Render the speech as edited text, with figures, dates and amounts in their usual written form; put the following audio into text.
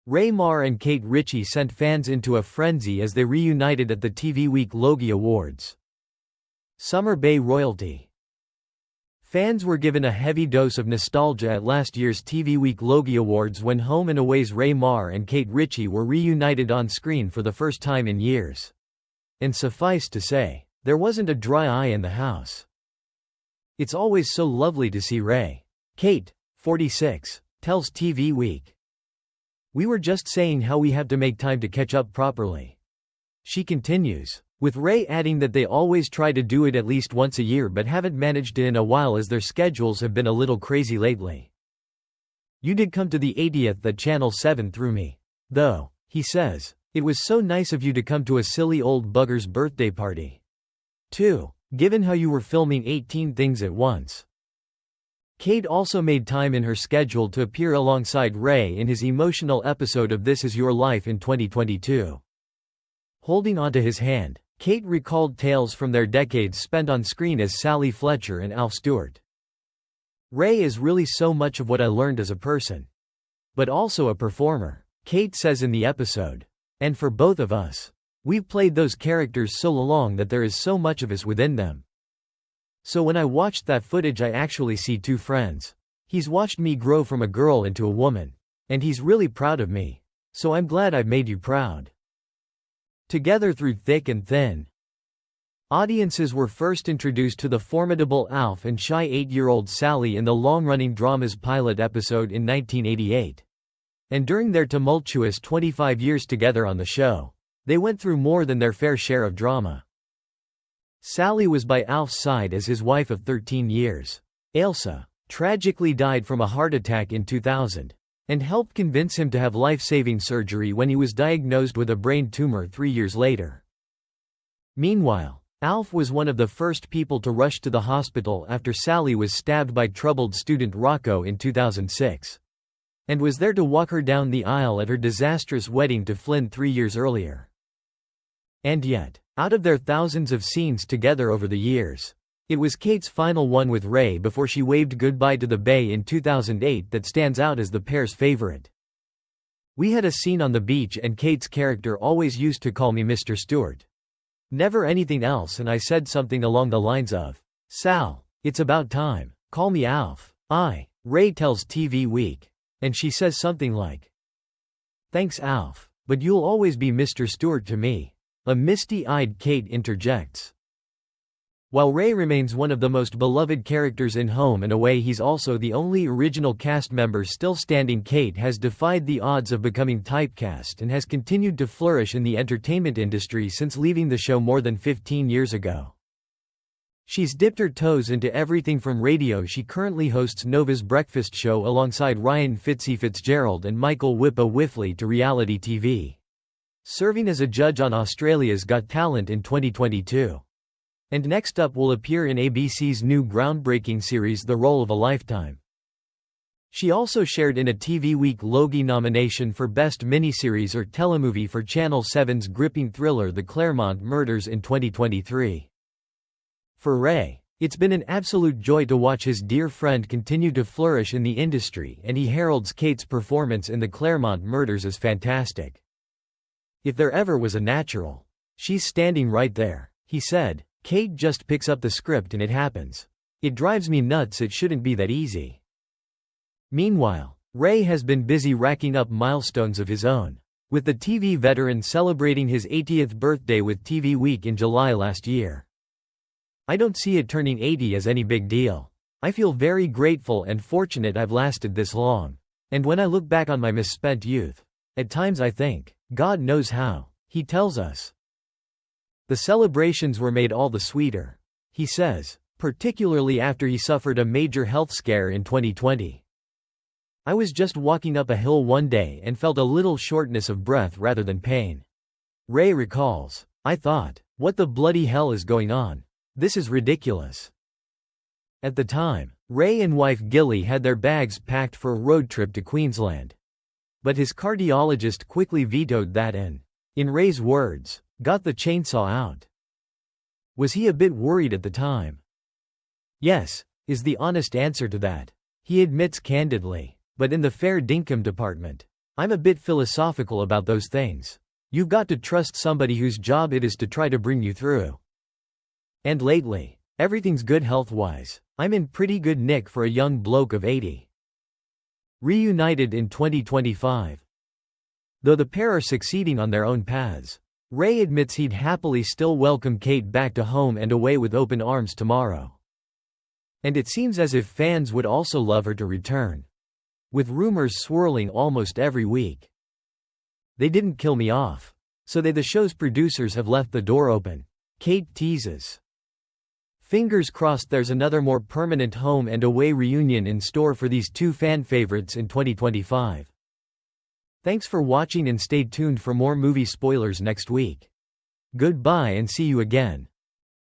Meagher and Kate Ritchie sent fans into a frenzy as they reunited at the TV WEEK Logie Awards. Summer Bay royalty. Fans were given a heavy dose of nostalgia at last year's TV WEEK Logie Awards when Home and Away's Meagher and Kate Ritchie were reunited on screen for the first time in years. And suffice to say, there wasn't a dry eye in the house. It's always so lovely to see Ray. Kate, 46, tells TV WEEK. We were just saying how we have to make time to catch up properly. She continues, with Ray adding that they always try to do it at least once a year but haven't managed it in a while as their schedules have been a little crazy lately. You did come to the 80th that Channel 7 threw me. Though, he says, it was so nice of you to come to a silly old bugger's birthday party. 2. Given how you were filming 18 things at once. Kate also made time in her schedule to appear alongside Ray in his emotional episode of This Is Your Life in 2022. Holding onto his hand, Kate recalled tales from their decades spent on screen as Sally Fletcher and Alf Stewart. Ray is really so much of what I learned as a person. But also a performer, Kate says in the episode. And for both of us. We've played those characters so long that there is so much of us within them. So when I watched that footage I actually see two friends. He's watched me grow from a girl into a woman. And he's really proud of me. So I'm glad I've made you proud. Together through thick and thin. Audiences were first introduced to the formidable Alf and shy 8-year-old Sally in the long-running drama's pilot episode in 1988. And during their tumultuous 25 years together on the show, they went through more than their fair share of drama. Sally was by Alf's side as his wife of 13 years. Ailsa tragically died from a heart attack in 2000, and helped convince him to have life-saving surgery when he was diagnosed with a brain tumor 3 years later. Meanwhile, Alf was one of the first people to rush to the hospital after Sally was stabbed by troubled student Rocco in 2006. And was there to walk her down the aisle at her disastrous wedding to Flynn 3 years earlier. And yet, out of their thousands of scenes together over the years, it was Kate's final one with Ray before she waved goodbye to the Bay in 2008 that stands out as the pair's favorite. We had a scene on the beach and Kate's character always used to call me Mr. Stewart. Never anything else, and I said something along the lines of, Sal, it's about time, call me Alf. Ray tells TV WEEK. And she says something like, thanks Alf, but you'll always be Mr. Stewart to me. A misty-eyed Kate interjects. While Ray remains one of the most beloved characters in Home and Away, he's also the only original cast member still standing. Kate has defied the odds of becoming typecast and has continued to flourish in the entertainment industry since leaving the show more than 15 years ago. She's dipped her toes into everything from radio. She currently hosts Nova's breakfast show alongside Ryan Fitzgerald and Michael Whippa Whiffley to reality TV. Serving as a judge on Australia's Got Talent in 2022. And next up will appear in ABC's new groundbreaking series The Role of a Lifetime. She also shared in a TV WEEK Logie nomination for Best Miniseries or Telemovie for Channel 7's gripping thriller The Claremont Murders in 2023. For Ray, it's been an absolute joy to watch his dear friend continue to flourish in the industry, and he heralds Kate's performance in The Claremont Murders as fantastic. If there ever was a natural, she's standing right there, he said. Kate just picks up the script and it happens. It drives me nuts, it shouldn't be that easy. Meanwhile, Ray has been busy racking up milestones of his own, with the TV veteran celebrating his 80th birthday with TV WEEK in July last year. I don't see it turning 80 as any big deal. I feel very grateful and fortunate I've lasted this long. And when I look back on my misspent youth, at times I think, God knows how, he tells us. The celebrations were made all the sweeter, he says, particularly after he suffered a major health scare in 2020. I was just walking up a hill one day and felt a little shortness of breath rather than pain. Ray recalls, I thought, what the bloody hell is going on? This is ridiculous. At the time, Ray and wife Gilly had their bags packed for a road trip to Queensland. But his cardiologist quickly vetoed that and, in Ray's words, got the chainsaw out. Was he a bit worried at the time? Yes, is the honest answer to that. He admits candidly, but in the fair dinkum department, I'm a bit philosophical about those things. You've got to trust somebody whose job it is to try to bring you through. And lately, everything's good health-wise. I'm in pretty good nick for a young bloke of 80. Reunited in 2025. Though the pair are succeeding on their own paths, Ray admits he'd happily still welcome Kate back to home and away with open arms tomorrow. And it seems as if fans would also love her to return, with rumors swirling almost every week. They didn't kill me off. So the show's producers have left the door open, Kate teases. Fingers crossed there's another more permanent home and away reunion in store for these two fan favorites in 2025. Thanks for watching and stay tuned for more movie spoilers next week. Goodbye and see you again.